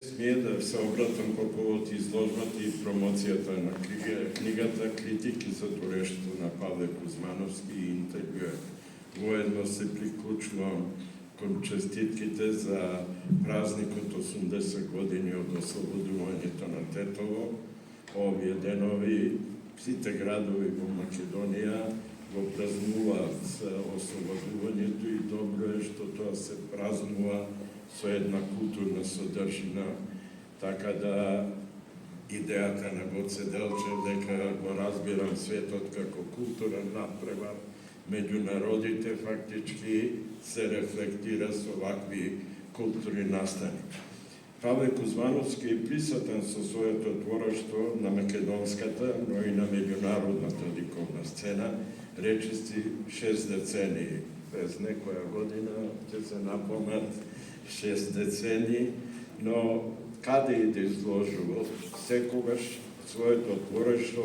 Смее да се обратам по повод изложбата и промоцијата на книгата "Критики за творештвото на Павле Кузмановски" и интервјуа. Воедно се приклучувам кон честитките за празникот 80 години од ослободувањето на Тетово. Овие денови сите градови во Македонија го празнуваат ослободувањето и добро е што тоа се празнува со една културна содржина, така да идејата на Гоце Делчев дека го разбирам светот како културен надпревар меѓу народите, фактички се рефлектира со вакви културни настани. Павле Кузмановски е присутен со своето творештво на македонската, но и на меѓународната ликовна сцена, речиси 6 децении. През некоја година ќе се напомнат 6 децении, но каде и да изложувал, секогаш своето творештво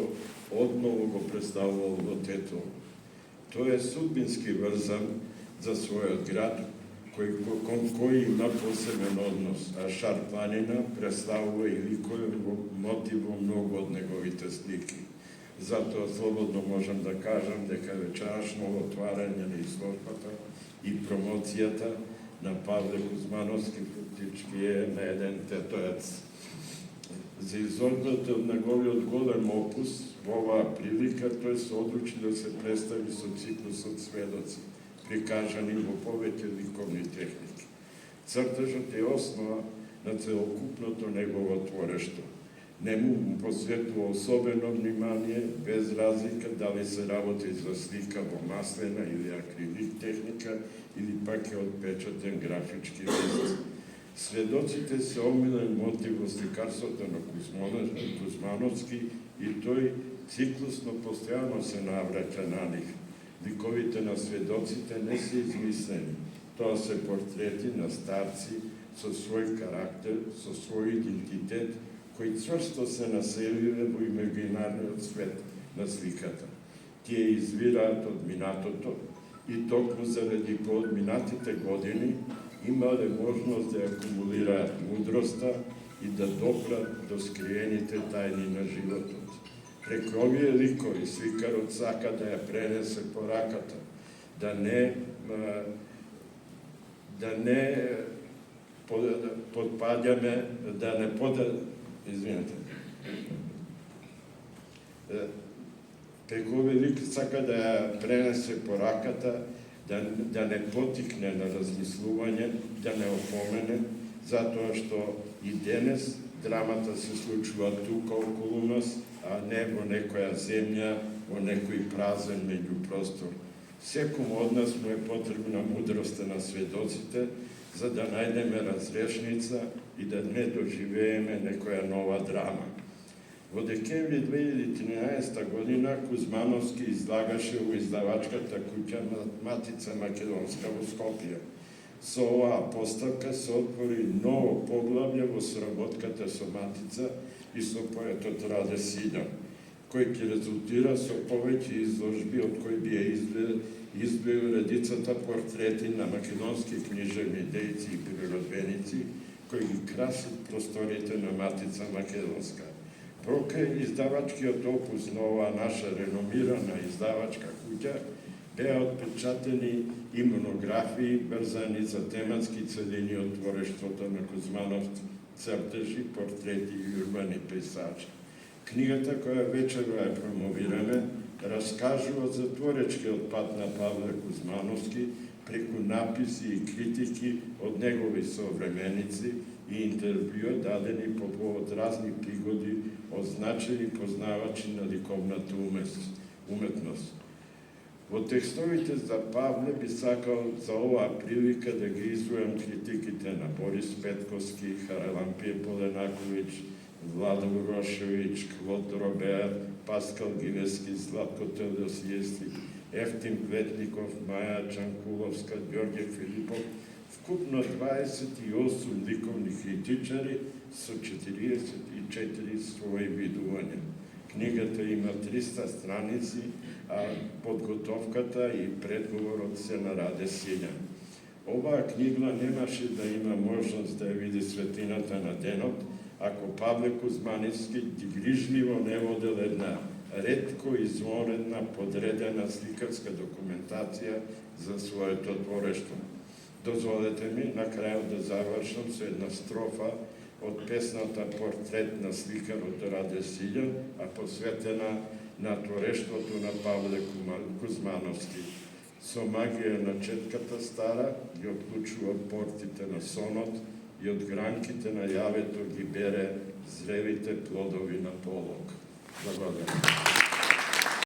одново го представувал во Тетово. Тој е судбински врзан за својот град, кон кој има посебен однос, а Шар планина представува и ликови мотив во многу од неговите слики. Затоа слободно можам да кажам дека вечерашно отварање на изложбата и промоцијата на Павле Кузмановски фактички е на еден тетоец. За изложбата од неговиот голем опус, во оваа прилика тој се одлучи да се представи со циклусот Сведоци, прикажани во повеќе ликовни техники. Цртежот е основа на целокупното негово творештво. Нему му посветува особено внимание, без разлика дали се работи за слика во маслена или акрилик техника, или пак е отпечатен графички лист. Сведоците се омилен мотив во сликарството на Кузмановски и тој циклусно постојано се навраќа на нив. Ликовите на сведоците не се измислени. Тоа се портрети на старци со свој карактер, со свој идентитет, кои цврсто се населиле во имагинарниот свет на сликата. Тие извираат од минатото и токму заради поодминатите години имале можност да акумулираат мудроста и да допрат до скриените тајни на животот. Преку овие ликови сликарот сака да ја пренесе пораката, да не подпаѓаме, преку овие лик сака да ја пренесе пораката, да не потикне на размислување, да не опомене, затоа што и денес драмата се случува тука околу нас, а не во некоја земја, во некој празен меѓупростор. Секому од нас му е потребна мудроста на сведоците, за да најдеме разрешница и да не доживееме некоја нова драма. Во декември 2013 година Кузмановски излагаше во издавачката куќа Матица Македонска во Скопје. Со оваа поставка се отвори ново поглавје во соработката со Матица и со поетот Раде Сиња, кој ќе резултира со повеќе изложби, од кои би избил редицата портрети на македонски книжевни дејци и природбеници, кои ги красат просториите на Матица Македонска. Прокрај издавачкиот опус на оваа наша реномирана издавачка куќа, беа отпечатени и монографии врзани за тематски целини од творештвото на Кузманов, цртежи, портрети и урбани пейсажи. Книгата која вечерва ја промовираме раскажува за творечкиот пат на Павле Кузмановски преку написи и критики од негови современици и интервјуа дадени по повод разни пригоди од значени познавачи на ликовната уметност. Во текстовите за Павле би сакал за оваа прилика да ги извојам критиките на Борис Петковски, Харалампие Поленаковиќ, Владо Урошевиќ, Клод Робеар, Паскал Гивески, Златко Теодосиевски, Ефтим Плетников, Маја Чанкуловска, Ѓорѓе Филипов, вкупно 28 ликовни критичари со 44 своји видувања. Книгата има 300 страници, а подготовката и предговорот се на Раде Сиња. Ova knjigla немаше да има можност да ја види светлината на денот, ако Павле Кузманевски грижливо не водел една ретко извонредна подредена сликарска документација за своето творештво. Дозволете ми на крајот да завршам со една строфа од песната Портрет на сликарот Раде Силјан, а посветена на творештвото на Павле Кузмановски. Со магија на четката стара ги отклучува портите на сонот и од гранките на јавето ги бере зрелите плодови на полог. Благодарам.